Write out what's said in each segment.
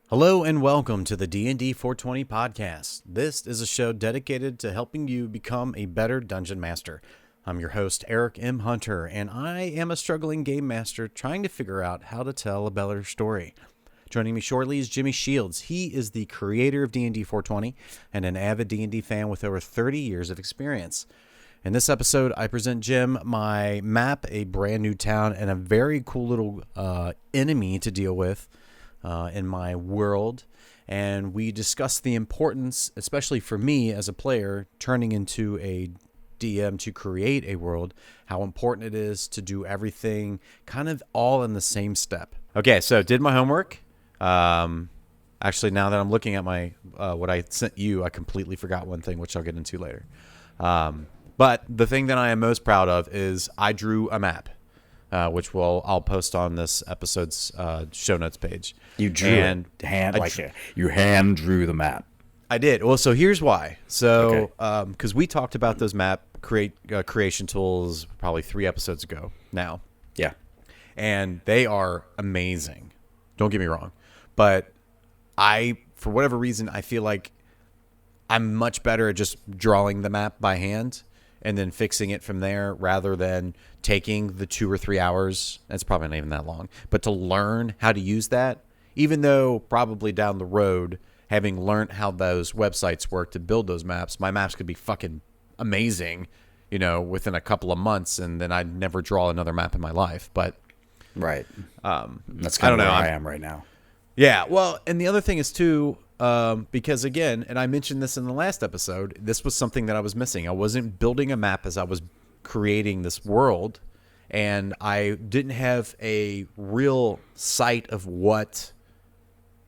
Hello and welcome to the D&D 420 podcast. This is a show dedicated to helping you become a better dungeon master. I'm your host, Eric M. Hunter, and I am a struggling game master trying to figure out how to tell a better story. Joining me shortly is Jimmy Shields. He is the creator of D&D 420 and an avid D&D fan with over 30 years of experience. In this episode, I present Jim my map, a brand new town, and a very cool little enemy to deal with in my world, and we discuss the importance, especially for me as a player, turning into a DM to create a world, how important it is to do everything kind of all in the same step. Okay, so did my homework. Actually, now that I'm looking at my what I sent you, I completely forgot one thing, which I'll get into later. But the thing that I am most proud of is I drew a map. Which I'll post on this episode's show notes page. You drew you hand drew the map. I did. Well, so here's why. So, because we talked about those map creation tools probably 3 episodes ago now. Yeah, and they are amazing. Don't get me wrong, but for whatever reason, I feel like I'm much better at just drawing the map by hand and then fixing it from there rather than taking the 2 or 3 hours. That's probably not even that long. But to learn how to use that, even though probably down the road, having learned how those websites work to build those maps, my maps could be fucking amazing, within a couple of months, and then I'd never draw another map in my life. But right. That's kind of where I am right now. Yeah. Well, and the other thing is too, because again, and I mentioned this in the last episode, this was something that I was missing. I wasn't building a map as I was creating this world, and I didn't have a real sight of what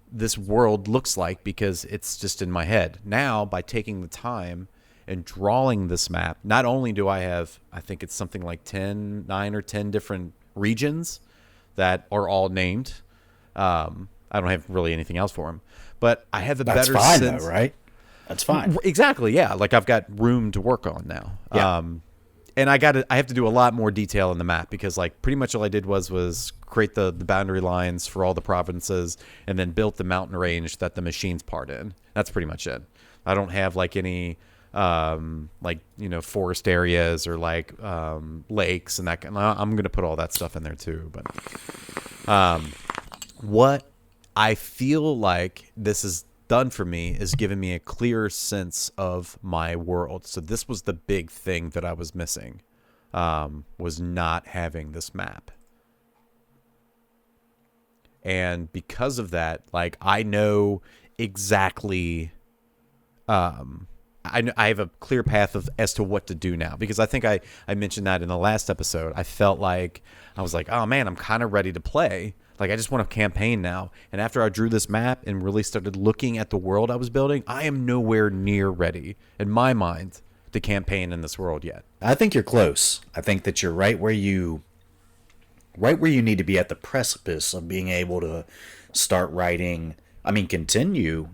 this world looks like because it's just in my head. Now, by taking the time and drawing this map, not only do I have, I think it's something like 9 or 10 different regions that are all named. I don't have really anything else for them. But I have a better sense. That's fine, though, right? That's fine. Exactly, yeah. Like I've got room to work on now. Yeah. And I have to do a lot more detail in the map because like pretty much all I did was create the boundary lines for all the provinces and then built the mountain range that the machine's part in. That's pretty much it. I don't have like any forest areas or like lakes and that. I'm going to put all that stuff in there too. But what I feel like this has done for me is given me a clearer sense of my world. So this was the big thing that I was missing, was not having this map. And because of that, like I know exactly, I have a clear path as to what to do now, because I think I mentioned that in the last episode. I felt like I was like, oh man, I'm kind of ready to play. Like, I just want a campaign now. And after I drew this map and really started looking at the world I was building, I am nowhere near ready, in my mind, to campaign in this world yet. I think you're close. I think that you're right where you need to be, at the precipice of being able to start writing. I mean,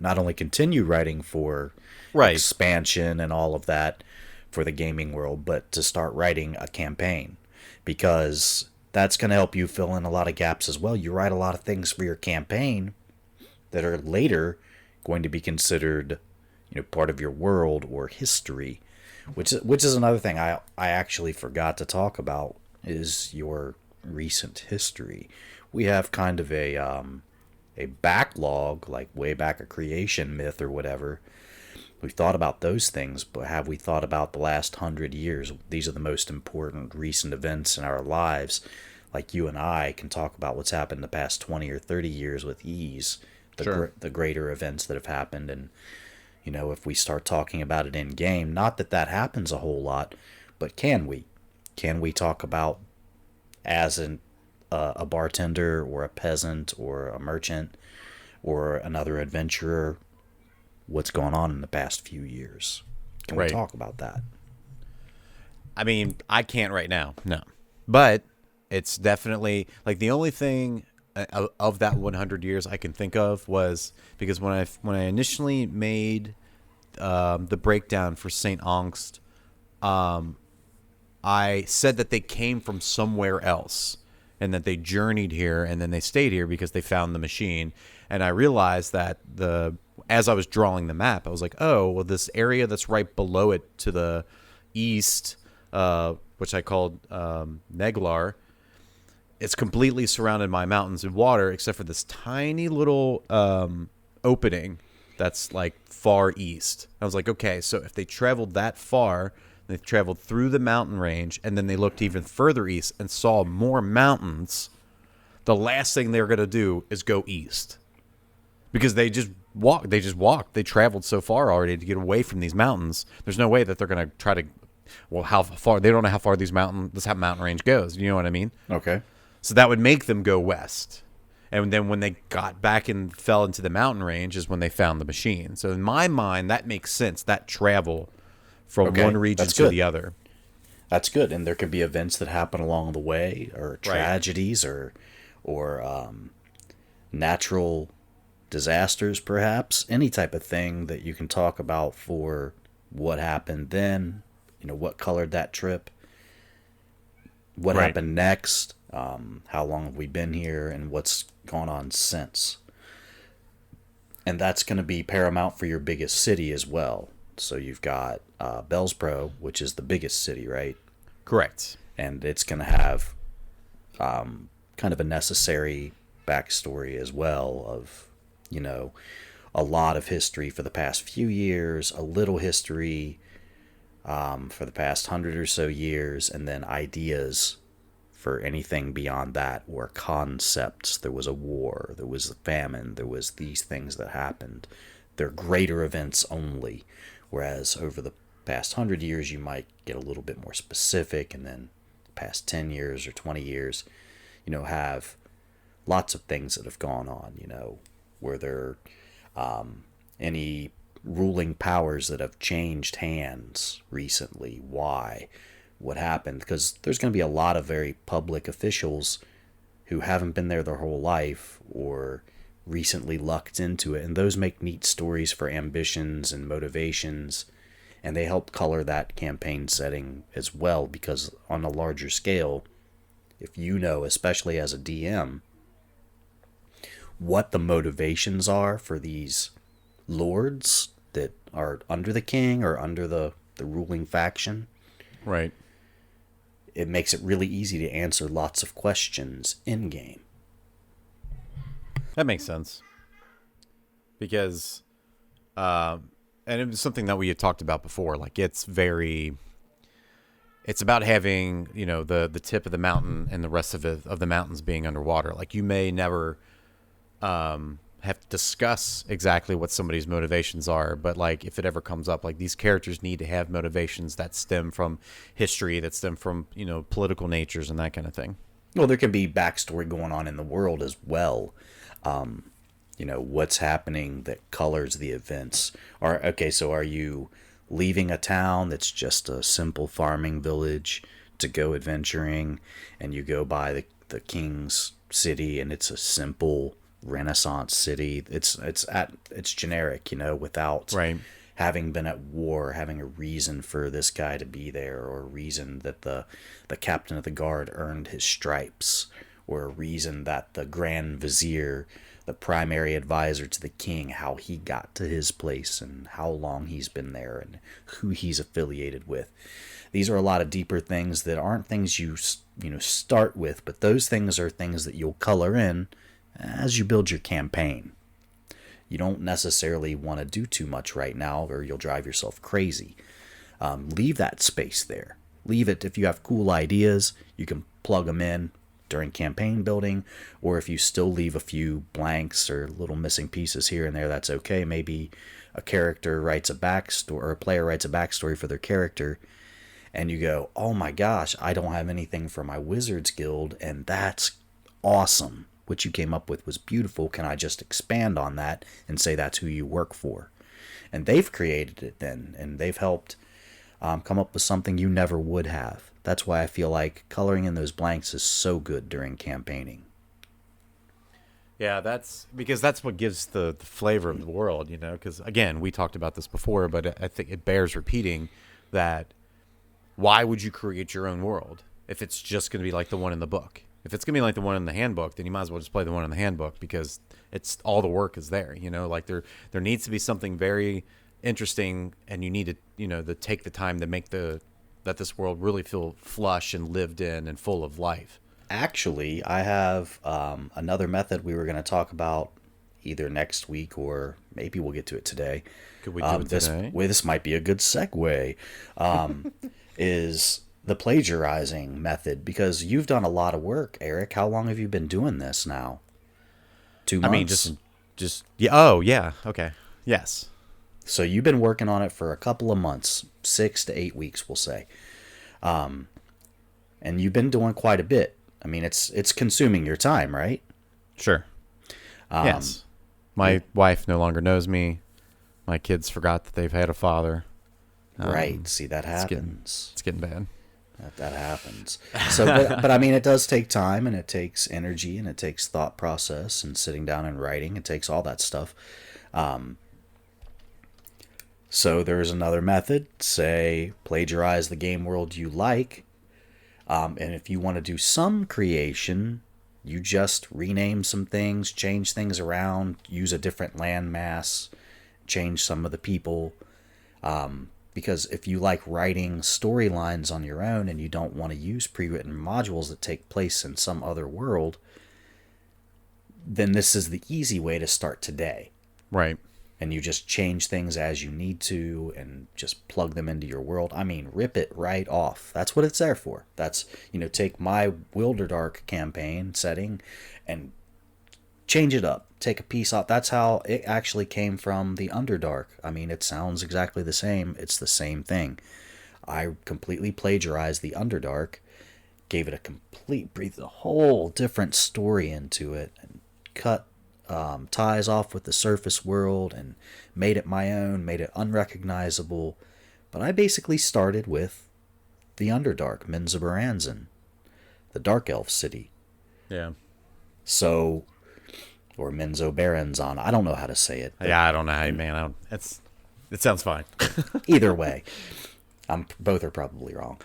not only continue writing for expansion and all of that for the gaming world, but to start writing a campaign, because that's going to help you fill in a lot of gaps as well. You write a lot of things for your campaign that are later going to be considered, part of your world or history, which is another thing I actually forgot to talk about, is your recent history. We have kind of a backlog, like way back a creation myth or whatever. We've thought about those things, but have we thought about the last 100 years? These are the most important recent events in our lives. Like you and I can talk about what's happened the past 20 or 30 years with ease, the greater events that have happened. And, if we start talking about it in game, not that happens a whole lot, but can we? Can we talk about, as a bartender or a peasant or a merchant or another adventurer, what's going on in the past few years? Can we talk about that? I mean, I can't right now, no. But it's definitely, like, the only thing of that 100 years I can think of was, because when I initially made the breakdown for St. Angst, I said that they came from somewhere else. and that they journeyed here and then they stayed here because they found the machine. And I realized that as I was drawing the map, I was like, oh, well, this area that's right below it to the east, which I called Neglar, it's completely surrounded by mountains and water except for this tiny little opening that's like far east. I was like, okay, so if they traveled that far, they traveled through the mountain range, and then they looked even further east and saw more mountains, the last thing they're going to do is go east. Because they just walked. They traveled so far already to get away from these mountains. There's no way that they're going to try to, well, how far, they don't know how far this mountain range goes. You know what I mean? Okay. So that would make them go west. And then when they got back and fell into the mountain range is when they found the machine. So in my mind, that makes sense, that travel from one region to the other. That's good. And there could be events that happen along the way, or tragedies, or natural disasters, perhaps. Any type of thing that you can talk about for what happened then, what colored that trip, what happened next, how long have we been here, and what's gone on since. And that's going to be paramount for your biggest city as well. So you've got Bellspro, which is the biggest city, right? Correct. And it's going to have kind of a necessary backstory as well of, a lot of history for the past few years, a little history for the past 100 or so years, and then ideas for anything beyond that, or concepts. There was a war, there was a famine, there was these things that happened. They're greater events only, whereas over the past 100 years you might get a little bit more specific, and then past 10 years or 20 years, have lots of things that have gone on, were there any ruling powers that have changed hands recently? Why? What happened? Because there's going to be a lot of very public officials who haven't been there their whole life or recently lucked into it, and those make neat stories for ambitions and motivations, and they help color that campaign setting as well, because on a larger scale, if especially as a DM, what the motivations are for these lords that are under the king or under the ruling faction, right, it makes it really easy to answer lots of questions in game. That makes sense. Because, and it was something that we had talked about before. Like, it's about having, the tip of the mountain and the rest of the mountains being underwater. Like, you may never have to discuss exactly what somebody's motivations are, but like if it ever comes up, like these characters need to have motivations that stem from history, that stem from political natures and that kind of thing. Well, there can be backstory going on in the world as well. What's happening that colors the events. So are you leaving a town that's just a simple farming village to go adventuring, and you go by the king's city and it's a simple Renaissance city? It's generic, without having been at war, having a reason for this guy to be there, or a reason that the captain of the guard earned his stripes, or a reason that the grand vizier, the primary advisor to the king, how he got to his place and how long he's been there and who he's affiliated with. These are a lot of deeper things that aren't things you start with, but those things are things that you'll color in as you build your campaign. You don't necessarily want to do too much right now, or you'll drive yourself crazy. Leave that space there. Leave it. If you have cool ideas, you can plug them in during campaign building, or if you still leave a few blanks or little missing pieces here and there, that's okay. Maybe a character writes a backstory, or a player writes a backstory for their character, and you go, oh my gosh, I don't have anything for my Wizards Guild, and that's awesome. What you came up with was beautiful. Can I just expand on that and say that's who you work for? And they've created it then, and they've helped come up with something you never would have. That's why I feel like coloring in those blanks is so good during campaigning. Yeah, that's what gives the flavor of the world, because, again, we talked about this before, but I think it bears repeating that why would you create your own world if it's just going to be like the one in the book? if it's gonna be like the one in the handbook, then you might as well just play the one in the handbook, because it's all the work is there. Like there needs to be something very interesting, and you need to to take the time to make that this world really feel flush and lived in and full of life. Actually, I have another method we were going to talk about either next week, or maybe we'll get to it today. Could we do it today? This might be a good segue. Is the plagiarizing method, because you've done a lot of work, Eric. How long have you been doing this now? 2 months? I mean, just yeah. Oh, yeah. Okay. Yes. So you've been working on it for a couple of months, 6 to 8 weeks, we'll say. And you've been doing quite a bit. I mean, it's consuming your time, right? Sure. Yes. My wife no longer knows me. My kids forgot that they've had a father. Right. See, that happens. It's getting bad. That happens. So, but I mean, it does take time, and it takes energy, and it takes thought process, and sitting down and writing. It takes all that stuff. So there's another method. Say, plagiarize the game world you like. And if you want to do some creation, you just rename some things, change things around, use a different landmass, change some of the people. Because if you like writing storylines on your own and you don't want to use pre-written modules that take place in some other world, then this is the easy way to start today. Right. And you just change things as you need to and just plug them into your world. I mean, rip it right off. That's what it's there for. That's, take my Wilderdark campaign setting and change it up. Take a piece off. That's how it actually came from the Underdark. I mean, it sounds exactly the same. It's the same thing. I completely plagiarized the Underdark, gave it breathed a whole different story into it, and cut ties off with the surface world and made it my own, made it unrecognizable. But I basically started with the Underdark, Menzoberranzan, the Dark Elf city. Yeah. So, or Menzoberranzan, I don't know how to say it. Yeah, I don't know how, man. It sounds fine. Either way, both are probably wrong.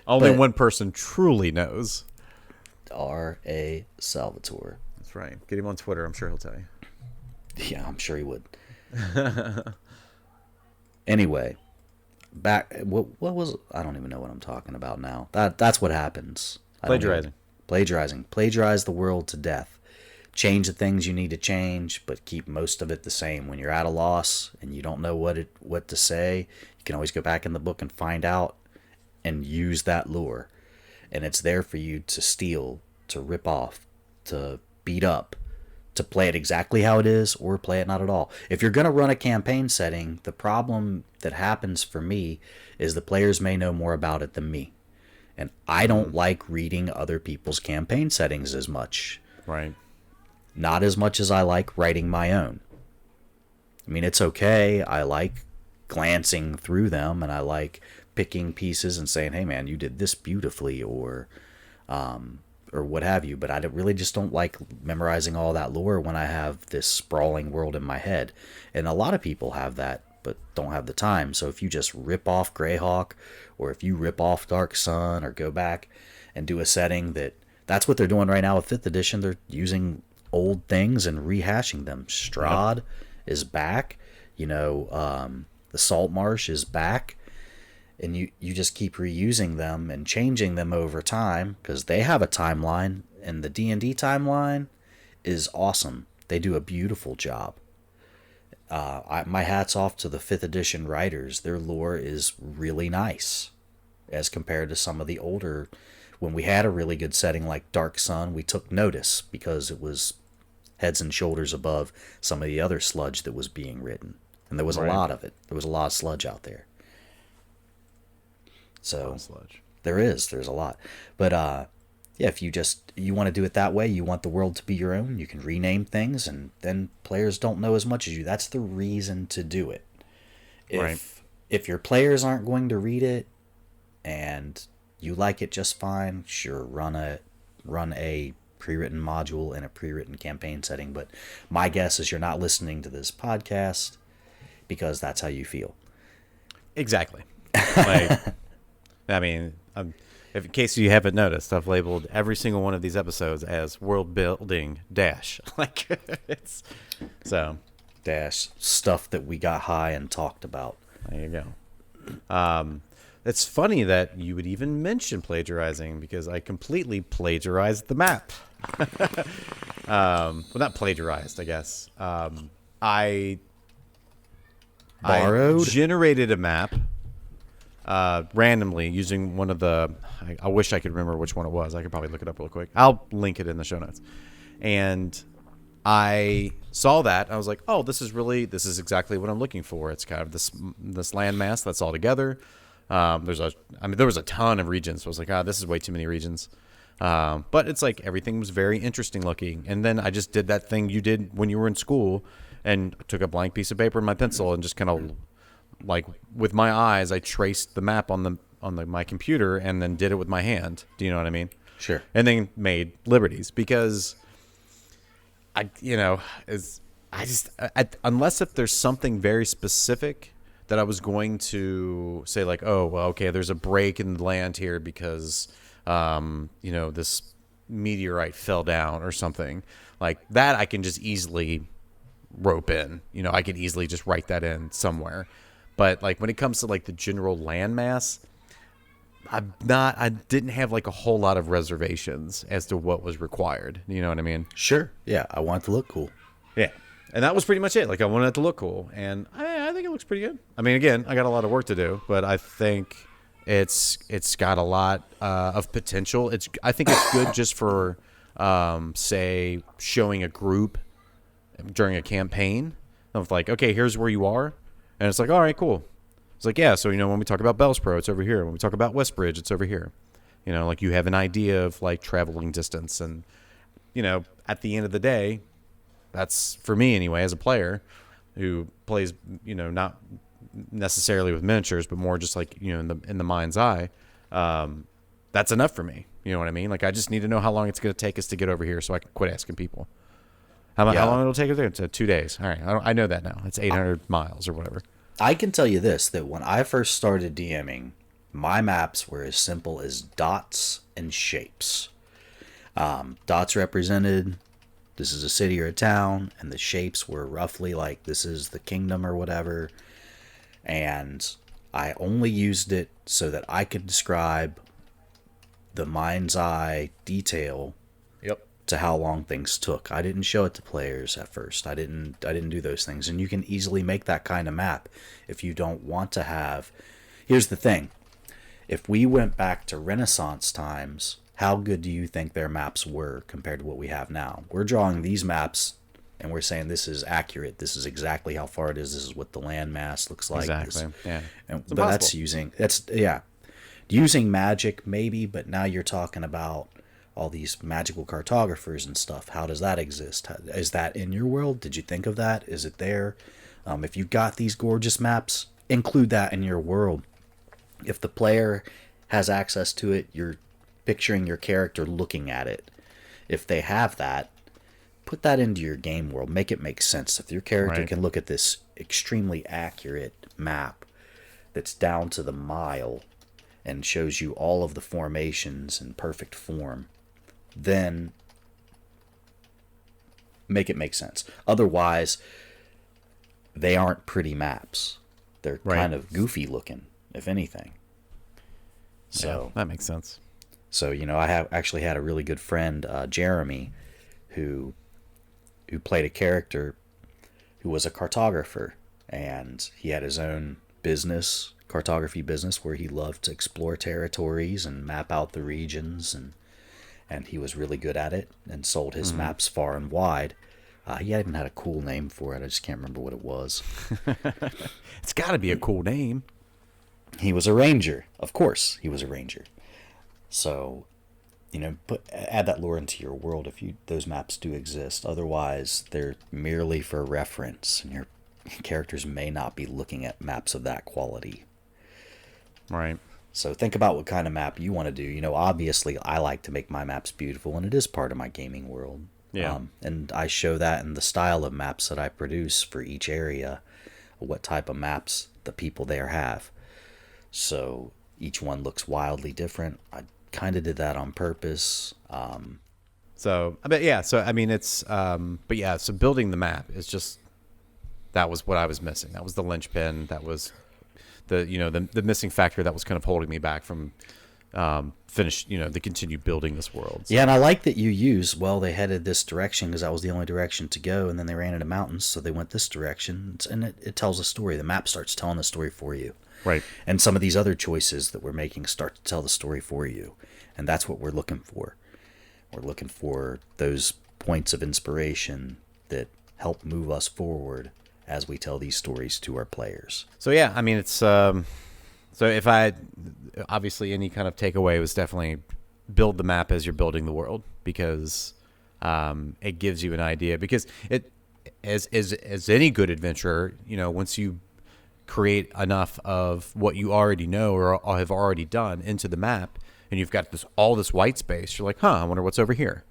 Only one person truly knows. R.A. Salvatore. That's right. Get him on Twitter. I'm sure he'll tell you. Yeah, I'm sure he would. Anyway, what was, I don't even know what I'm talking about now. That's what happens. Plagiarizing. Plagiarize the world to death. Change the things you need to change, but keep most of it the same. When you're at a loss and you don't know what to say, you can always go back in the book and find out and use that lore. And it's there for you to steal, to rip off, to beat up, to play it exactly how it is, or play it not at all. If you're going to run a campaign setting, the problem that happens for me is the players may know more about it than me. And I don't like reading other people's campaign settings as much. Right. Not as much as I like writing my own. I mean, it's okay. I like glancing through them, and I like picking pieces and saying, hey, man, you did this beautifully, or what have you. But I really just don't like memorizing all that lore when I have this sprawling world in my head. And a lot of people have that, but don't have the time. So if you just rip off Greyhawk, or if you rip off Dark Sun, or go back and do a setting that's what they're doing right now with 5th edition. They're using old things and rehashing them. Strahd is back. The Salt Marsh is back. And you just keep reusing them and changing them over time, because they have a timeline, and the D&D timeline is awesome. They do a beautiful job. My hat's off to the 5th edition writers. Their lore is really nice as compared to some of the older. When we had a really good setting like Dark Sun, we took notice because it was heads and shoulders above some of the other sludge that was being written. And there was a lot of it. There was a lot of sludge out there. So there's a lot. But if you want to do it that way, you want the world to be your own, you can rename things, and then players don't know as much as you. That's the reason to do it. If your players aren't going to read it and you like it just fine, sure, run a pre-written module in a pre-written campaign setting. But my guess is you're not listening to this podcast because that's how you feel. Exactly. I mean, If in case you haven't noticed, I've labeled every single one of these episodes as world building dash. Like it's so Dash stuff that we got high and talked about. there you go. It's funny that you would even mention plagiarizing because I completely plagiarized the map. Well, not plagiarized, I guess. I Borrowed? generated a map randomly using one of the. I wish I could remember which one it was. I could probably look it up real quick. I'll link it in the show notes. And I saw that. I was like, oh, this is exactly what I'm looking for. It's kind of this landmass that's all together. There was a ton of regions. So I was like, this is way too many regions. But it's like everything was very interesting looking. And then I just did that thing you did when you were in school and took a blank piece of paper and my pencil and just kind of like with my eyes, I traced the map on my computer and then did it with my hand. Do you know what I mean? Sure. And then made liberties because unless if there's something very specific that I was going to say like, oh, well, okay, there's a break in the land here because, this meteorite fell down or something like that. I can just easily rope in, I could easily just write that in somewhere. But like when it comes to like the general landmass, I didn't have like a whole lot of reservations as to what was required. You know what I mean? Sure. Yeah, I want it to look cool. Yeah. And that was pretty much it. Like I wanted it to look cool. And I think it looks pretty good. I mean, again, I got a lot of work to do, but I think it's got a lot of potential. I think it's good just for, say, showing a group during a campaign of like, okay, here's where you are. And it's like, all right, cool. It's like, yeah, so, when we talk about Bellspro, it's over here. When we talk about Westbridge, it's over here. Like you have an idea of like traveling distance. And, at the end of the day, that's for me anyway, as a player who plays, not necessarily with miniatures, but more just like, in the mind's eye. That's enough for me. You know what I mean? Like I just need to know how long it's going to take us to get over here so I can quit asking people. How long it'll take us there? It's 2 days. All right. I know that now. It's 800 miles or whatever. I can tell you this, that when I first started DMing, my maps were as simple as dots and shapes. Dots represented, this is a city or a town, and the shapes were roughly like, this is the kingdom or whatever. And I only used it so that I could describe the mind's eye detail to how long things took. I didn't show it to players at first. I didn't do those things. And you can easily make that kind of map if you don't want to have. Here's the thing. If we went back to Renaissance times, how good do you think their maps were compared to what we have now? We're drawing these maps and we're saying this is accurate. This is exactly how far it is. This is what the landmass looks like. Exactly. Yeah. But that's using magic maybe, but now you're talking about all these magical cartographers and stuff. How does that exist? Is that in your world? Did you think of that? Is it there? If you got these gorgeous maps, include that in your world. If the player has access to it, you're picturing your character looking at it. If they have that, put that into your game world. Make it make sense. If your character can look at this extremely accurate map that's down to the mile and shows you all of the formations in perfect form, then make it make sense. Otherwise, they aren't pretty maps. They're kind of goofy looking, if anything. So that makes sense. So, I have actually had a really good friend, Jeremy, who played a character who was a cartographer, and he had his own cartography business, where he loved to explore territories and map out the regions, and he was really good at it and sold his maps far and wide. He even had a cool name for it. I just can't remember what it was. It's got to be a cool name. He was a ranger. Of course, he was a ranger. So, add that lore into your world if those maps do exist. Otherwise, they're merely for reference, and your characters may not be looking at maps of that quality. Right. So think about what kind of map you want to do. Obviously, I like to make my maps beautiful, and it is part of my gaming world. Yeah. And I show that in the style of maps that I produce for each area, what type of maps the people there have. So each one looks wildly different. kind of did that on purpose. So, but yeah, so I mean, it's, but yeah, so building the map is just, that was what I was missing. That was the linchpin. That was the missing factor that was kind of holding me back from to continue building this world. So. Yeah, and I like that you use, they headed this direction because that was the only direction to go, and then they ran into mountains, so they went this direction, and it tells a story. The map starts telling the story for you. Right. And some of these other choices that we're making start to tell the story for you, and that's what we're looking for. We're looking for those points of inspiration that help move us forward as we tell these stories to our players. So yeah, I mean, it's so if I obviously any kind of takeaway was definitely build the map as you're building the world, because it gives you an idea. Because it as any good adventurer, once you create enough of what you already know or have already done into the map, and you've got all this white space, you're like, I wonder what's over here.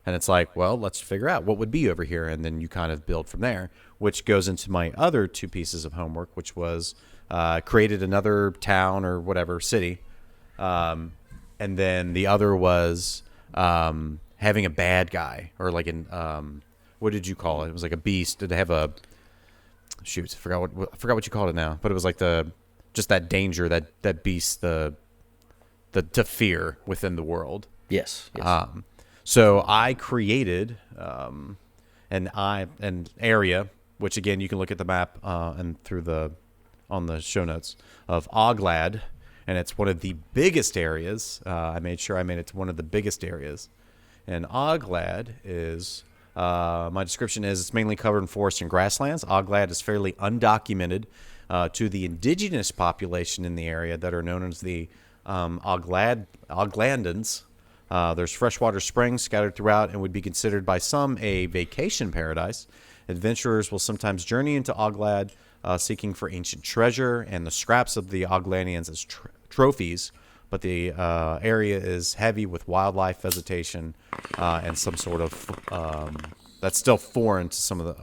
And it's like, well, let's figure out what would be over here. And then you kind of build from there, which goes into my other 2 pieces of homework, which was created another town or whatever city. And then the other was having a bad guy, or like what did you call it? It was like a beast. Did they have I forgot what you called it now, but it was like just that danger, that beast, the to fear within the world. Yes. So I created an area, which again you can look at the map and on the show notes of Oglad, and it's one of the biggest areas. I made sure I made it to one of the biggest areas, and Oglad is my description is it's mainly covered in forest and grasslands. Oglad is fairly undocumented to the indigenous population in the area that are known as the Oglandans. There's freshwater springs scattered throughout and would be considered by some a vacation paradise. Adventurers will sometimes journey into Oglad seeking for ancient treasure and the scraps of the Oglandians as trophies, but the area is heavy with wildlife, vegetation, and some sort of that's still foreign to some of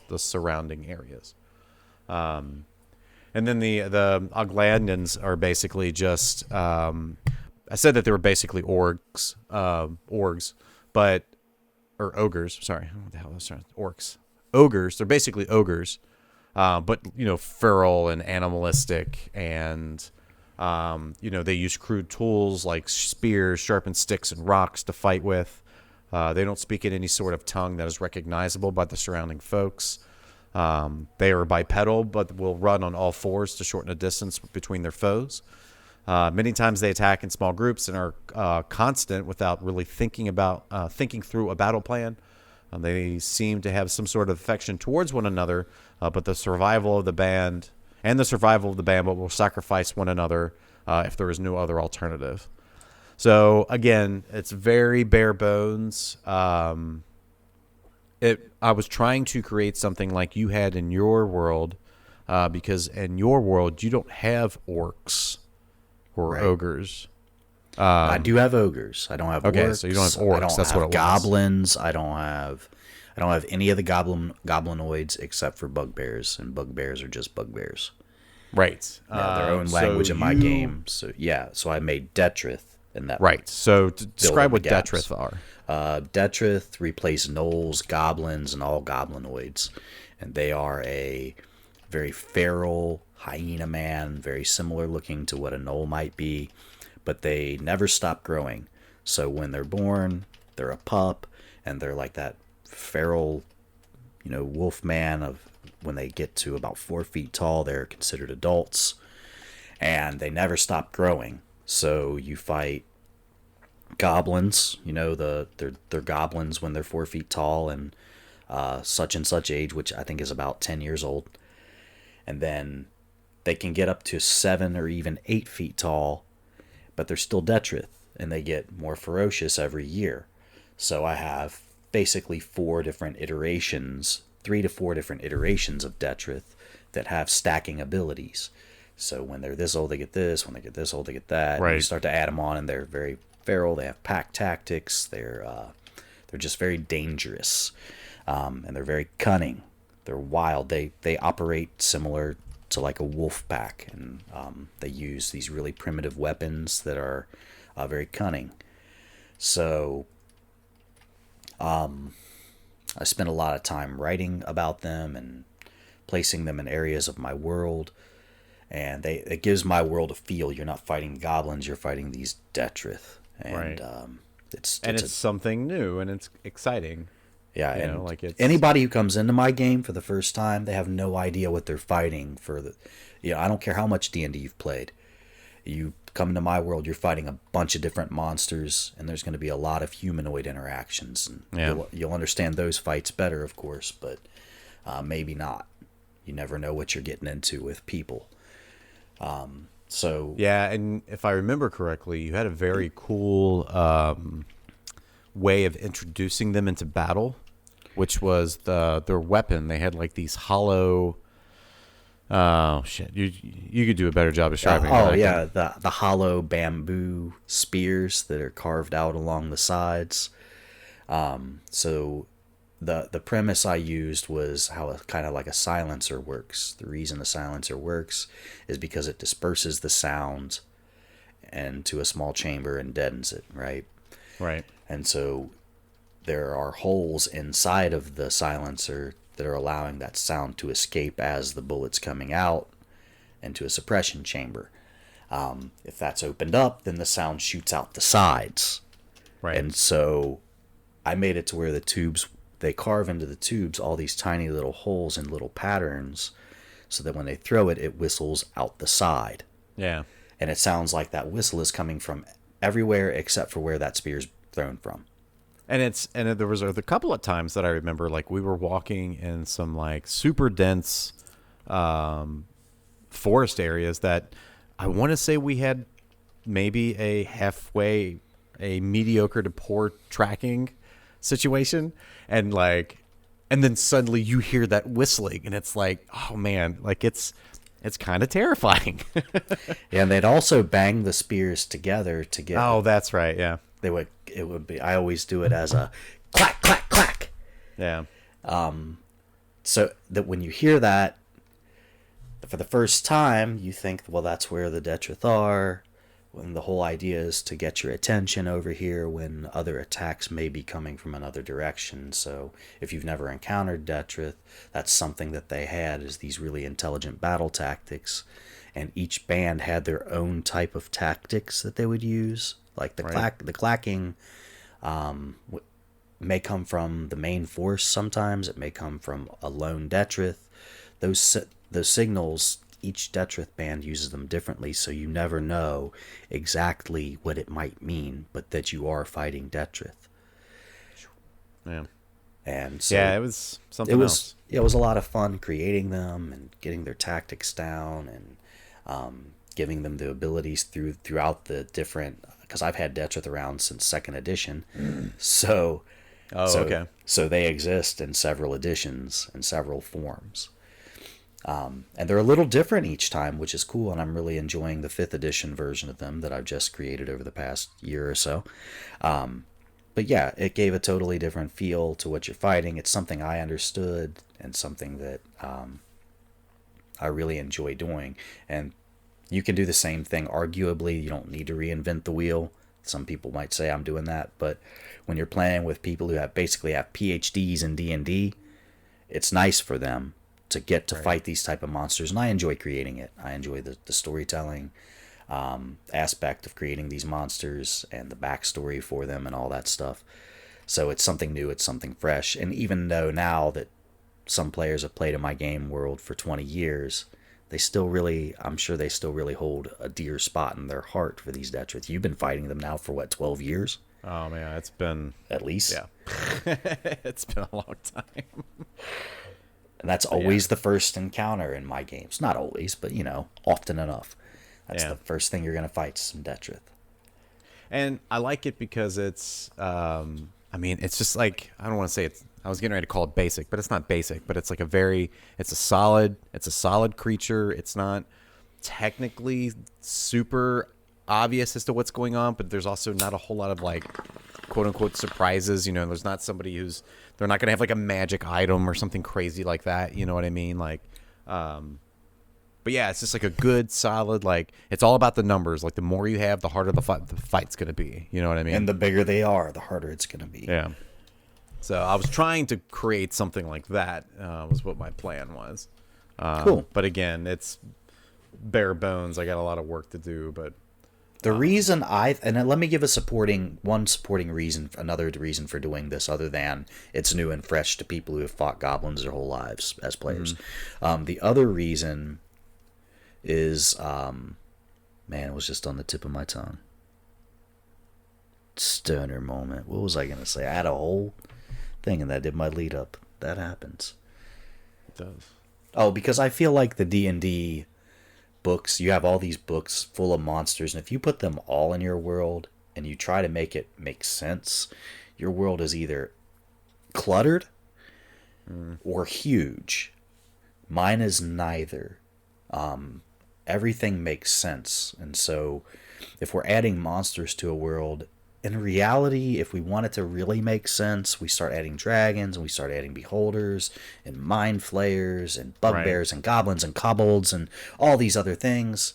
the surrounding areas. And then the Oglandans are basically just I said that they were basically orcs, but or ogres. Sorry, what the hell was that? Orcs, ogres. They're basically ogres, but feral and animalistic, and they use crude tools like spears, sharpened sticks, and rocks to fight with. They don't speak in any sort of tongue that is recognizable by the surrounding folks. They are bipedal, but will run on all fours to shorten the distance between their foes. Many times they attack in small groups and are constant without really thinking through a battle plan. They seem to have some sort of affection towards one another, but the survival of the band will sacrifice one another if there is no other alternative. So again, it's very bare bones. I was trying to create something like you had in your world, because in your world you don't have orcs or ogres. I do have ogres. I don't have orcs. So you don't have orcs. I don't That's have what it goblins. I don't have any of the goblinoids except for bugbears, and bugbears are just bugbears. Right. Their own language in my game. So so I made Detrith in that. Right. So describe what Detrith are. Detrith replace gnolls, goblins, and all goblinoids, and they are a very feral hyena man, very similar looking to what a gnoll might be, but they never stop growing. So when they're born, they're a pup, and they're like that feral, wolf man of when they get to about 4 feet tall, they're considered adults, and they never stop growing. So you fight goblins, they're goblins when they're 4 feet tall and such and such age, which I think is about 10 years old. And then they can get up to 7 or even 8 feet tall, but they're still Detrith, and they get more ferocious every year. So I have basically 3 to 4 different iterations of Detrith that have stacking abilities. So when they're this old, they get this. When they get this old, they get that. Right. And you start to add them on, and they're very feral. They have pack tactics. They're just very dangerous, and they're very cunning. They're wild. They operate similar to like a wolf pack, and they use these really primitive weapons that are very cunning. So I spent a lot of time writing about them and placing them in areas of my world, and it gives my world a feel. You're not fighting goblins, you're fighting these Detrith, and Right. it's Something new and it's exciting. yeah, You know, and like it's anybody who comes into my game for the first time, they have no idea what they're fighting I don't care how much D&D you've played. You come into my world, you're fighting a bunch of different monsters, and there's going to be a lot of humanoid interactions, and Yeah. you'll understand those fights better, of course, but maybe not. You never know what you're getting into with people. So Yeah, and if I remember correctly, you had a very cool way of introducing them into battle, which was their weapon. They had like these hollow. Oh shit! You could do a better job describing. the hollow bamboo spears that are carved out along the sides. So the premise I used was how kind of like a silencer works. The reason a silencer works is because it disperses the sound into a small chamber and deadens it, right? Right. And so there are holes inside of the silencer that are allowing that sound to escape as the bullet's coming out into a suppression chamber. If that's opened up, then the sound shoots out the sides. Right. And so I made it to where they carve into the tubes all these tiny little holes and little patterns so that when they throw it, it whistles out the side. Yeah. And it sounds like that whistle is coming from everywhere except for where that spear's thrown from. And there was a couple of times that I remember, like we were walking in some like super dense forest areas that I want to say we had maybe a mediocre to poor tracking situation, and then suddenly you hear that whistling, and it's like, oh man, like it's kind of terrifying. Yeah, and they'd also bang the spears together to get. Oh, that's right. Yeah. It would be. I always do it as a clack, clack, clack. Yeah. So that when you hear that for the first time, you think, well, that's where the Detrith are. When the whole idea is to get your attention over here when other attacks may be coming from another direction. So if you've never encountered Detrith, that's something that they had, is these really intelligent battle tactics. And each band had their own type of tactics that they would use. Like the clacking may come from the main force sometimes. It may come from a lone Detrith. Those signals, each Detrith band uses them differently, so you never know exactly what it might mean, but that you are fighting Detrith. Yeah. And so yeah, it was something else. It was a lot of fun creating them and getting their tactics down and giving them the abilities throughout the different, because I've had Detrith around since 2nd edition. So okay. So they exist in several editions and several forms. And they're a little different each time, which is cool, and I'm really enjoying the 5th edition version of them that I've just created over the past year or so. But yeah, it gave a totally different feel to what you're fighting. It's something I understood and something that I really enjoy doing. And you can do the same thing. Arguably, you don't need to reinvent the wheel. Some people might say I'm doing that, but when you're playing with people who basically have PhDs in D&D, it's nice for them to get to fight these type of monsters, and I enjoy creating it. I enjoy the storytelling aspect of creating these monsters and the backstory for them and all that stuff. So it's something new, it's something fresh, and even though now that some players have played in my game world for 20 years, I'm sure they still really hold a dear spot in their heart for these Detrith. You've been fighting them now for what, 12 years? Oh man, it's been at least. Yeah. It's been a long time. And that's always the first encounter in my games. Not always, but often enough. That's the first thing you're going to fight, some Detrith. And I like it because it's, it's just like, I don't want to say I was getting ready to call it basic, but it's not basic, but it's like it's a solid creature. It's not technically super obvious as to what's going on, but there's also not a whole lot of like, quote unquote surprises. There's not somebody they're not going to have like a magic item or something crazy like that. You know what I mean? Like, But yeah, it's just like a good, solid, like, it's all about the numbers. Like, the more you have, the harder the fight's going to be. You know what I mean? And the bigger they are, the harder it's going to be. Yeah. So I was trying to create something like that, was what my plan was. Cool. But again, it's bare bones. I got a lot of work to do, but... The reason and let me give another reason for doing this, other than it's new and fresh to people who have fought goblins their whole lives as players. The other reason is, man, it was just on the tip of my tongue. Stoner moment. What was I going to say? I had a whole thing and that did my lead up. That happens. It does. Oh, because I feel like the D&D books, you have all these books full of monsters, and if you put them all in your world and you try to make it make sense, your world is either cluttered or huge. Mine is neither. Everything makes sense, and so if we're adding monsters to a world, in reality, if we want it to really make sense, we start adding dragons, and we start adding beholders, and mind flayers, and bugbears, and goblins, and kobolds, and all these other things,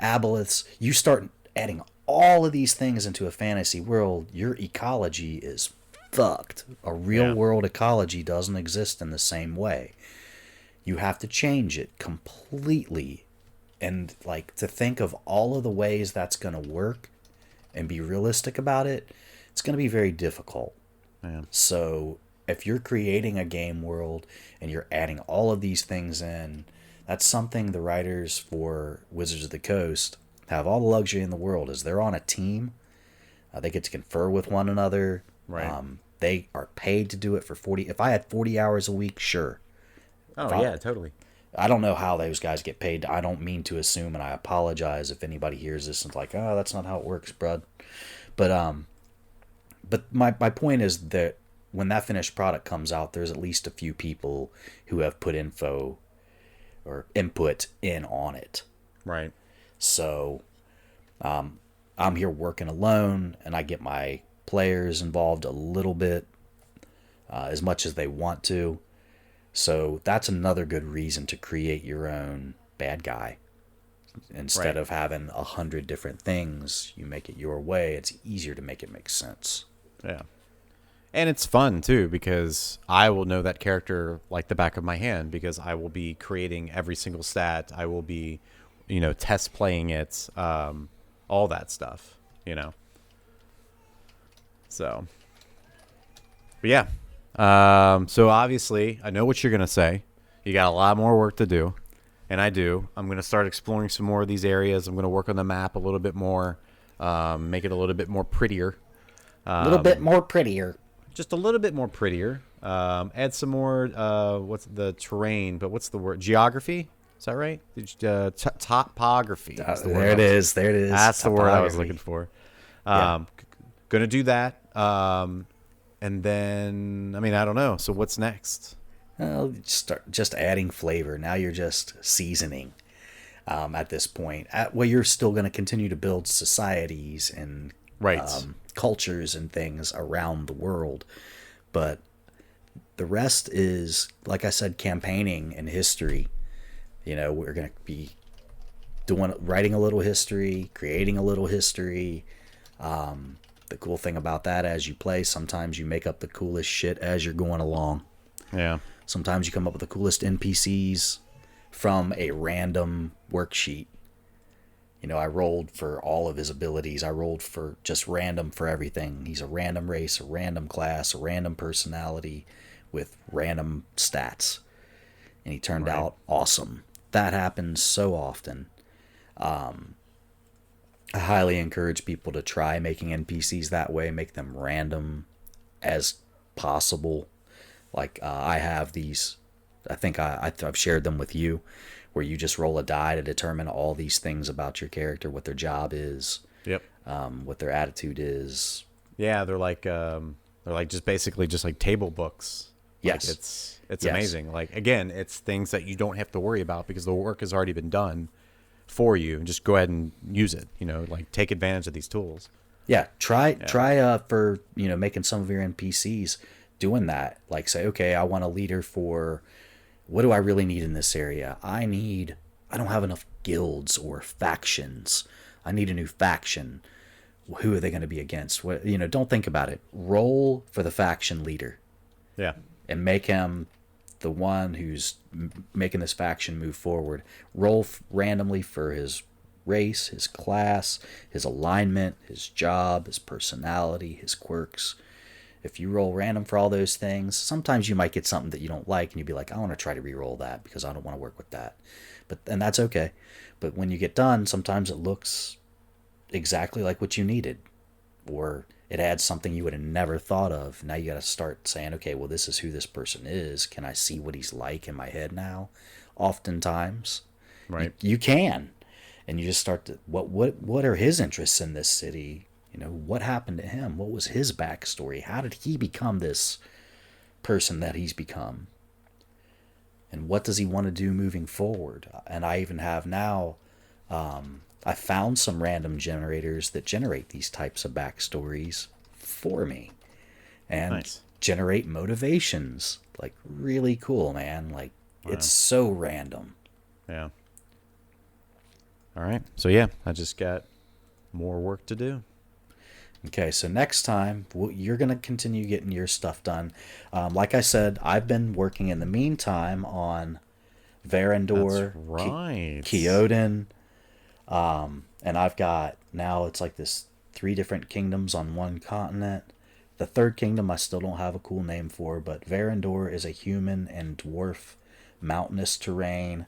aboleths. You start adding all of these things into a fantasy world, your ecology is fucked. A real world ecology doesn't exist in the same way. You have to change it completely. And, like, to think of all of the ways that's going to work and be realistic about it, it's going to be very difficult. Man. So if you're creating a game world and you're adding all of these things in, that's something the writers for Wizards of the Coast have all the luxury in the world. Is they're on a team. They get to confer with one another. Right. They are paid to do it for 40. If I had 40 hours a week, sure. Oh, yeah, totally. I don't know how those guys get paid. I don't mean to assume, and I apologize if anybody hears this and's like, oh, that's not how it works, bud. But my point is that when that finished product comes out, there's at least a few people who have put info or input in on it. Right. So I'm here working alone, and I get my players involved a little bit, as much as they want to. So that's another good reason to create your own bad guy. Instead of having 100 different things, you make it your way. It's easier to make it make sense. Yeah. And it's fun, too, because I will know that character like the back of my hand, because I will be creating every single stat. I will be, test playing it, all that stuff, So, but yeah. So obviously, I know what you're going to say. You got a lot more work to do. And I do. I'm going to start exploring some more of these areas. I'm going to work on the map a little bit more, make it a little bit more prettier. A little bit more prettier. Just a little bit more prettier. Add some more, what's the terrain, but what's the word? Geography? Is that right? Topography. There it is. That's the word I was looking for. Going to do that. And then, I don't know. So what's next? Well, start just adding flavor. Now you're just seasoning at this point. You're still going to continue to build societies and cultures and things around the world. But the rest is, like I said, campaigning and history. We're going to be writing a little history, creating a little history. The cool thing about that, as you play, sometimes you make up the coolest shit as you're going along. Yeah. Sometimes you come up with the coolest NPCs from a random worksheet. I rolled for all of his abilities. I rolled for just random for everything. He's a random race, a random class, a random personality with random stats. And he turned out awesome. That happens so often. I highly encourage people to try making NPCs that way, make them random as possible. Like I have these, I think I've shared them with you, where you just roll a die to determine all these things about your character, what their job is, what their attitude is. Yeah, they're like just basically just like table books. Yes, like it's amazing. Like, again, it's things that you don't have to worry about because the work has already been done for you, and just go ahead and use it. Like, take advantage of these tools. Yeah, try for making some of your NPCs doing that. Like, say, okay, I want a leader for, what do I really need in this area? I need I don't have enough guilds or factions. I need a new faction. Who are they going to be against? What, don't think about it. Roll for the faction leader. Yeah. And make him the one who's making this faction move forward. Roll randomly for his race, his class, his alignment, his job, his personality, his quirks. If you roll random for all those things, sometimes you might get something that you don't like, and you'd be like, I want to try to re-roll that because I don't want to work with that. And that's okay. But when you get done, sometimes it looks exactly like what you needed, or it adds something you would have never thought of. Now you got to start saying, okay, well, this is who this person is. Can I see what he's like in my head now? Oftentimes, right, you can, and you just start to what are his interests in this city? What happened to him? What was his backstory? How did he become this person that he's become? And what does he want to do moving forward? And I even have now, I found some random generators that generate these types of backstories for me. And nice. Generate motivations. Like, really cool, man. Like, wow. It's so random. Yeah. All right. So, yeah, I just got more work to do. Okay, so next time, you're going to continue getting your stuff done. Like I said, I've been working in the meantime on Verandor, right. Keoden, and I've got, now it's like this 3 different kingdoms on one continent. The 3rd kingdom I still don't have a cool name for, but Verandor is a human and dwarf mountainous terrain,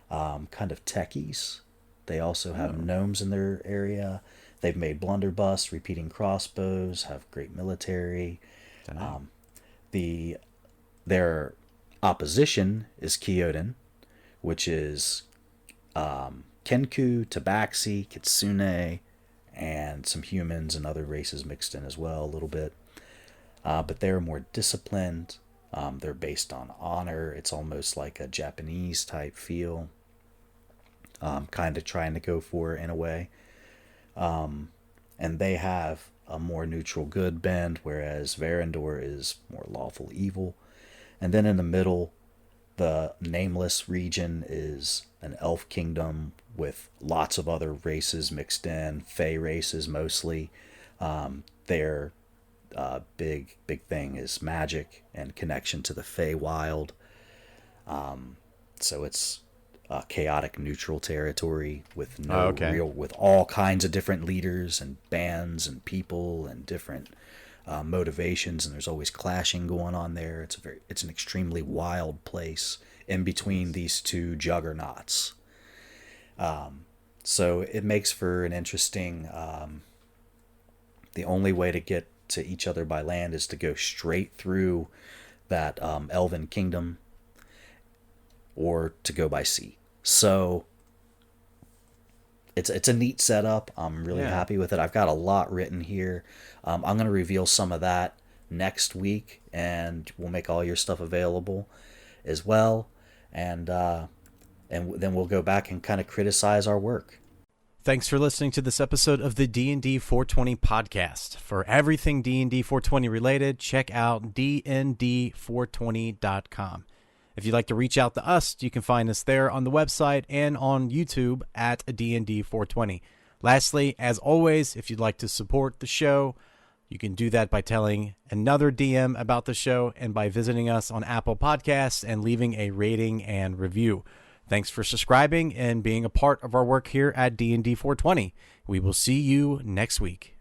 kind of techies. They also have gnomes in their area. They've made blunderbuss, repeating crossbows, have great military. Their opposition is Keoden, which is Kenku, Tabaxi, Kitsune, and some humans and other races mixed in as well a little bit. But they're more disciplined. They're based on honor. It's almost like a Japanese type feel. Kind of trying to go for it in a way. And they have a more neutral good bend, whereas Verandor is more lawful evil. And then in the middle, the Nameless region is an elf kingdom with lots of other races mixed in, Fey races mostly. Their big thing is magic and connection to the Fey wild. So it's chaotic neutral territory with with all kinds of different leaders and bands and people and different motivations, and there's always clashing going on there. It's an extremely wild place in between these 2 juggernauts. So it makes for an interesting. The only way to get to each other by land is to go straight through that elven kingdom, or to go by sea. So it's a neat setup. I'm really happy with it. I've got a lot written here. I'm going to reveal some of that next week, and we'll make all your stuff available as well. And then we'll go back and kind of criticize our work. Thanks for listening to this episode of the D&D 420 podcast. For everything D&D 420 related, check out dnd420.com. If you'd like to reach out to us, you can find us there on the website and on YouTube at D&D 420. Lastly, as always, if you'd like to support the show, you can do that by telling another DM about the show and by visiting us on Apple Podcasts and leaving a rating and review. Thanks for subscribing and being a part of our work here at D&D 420. We will see you next week.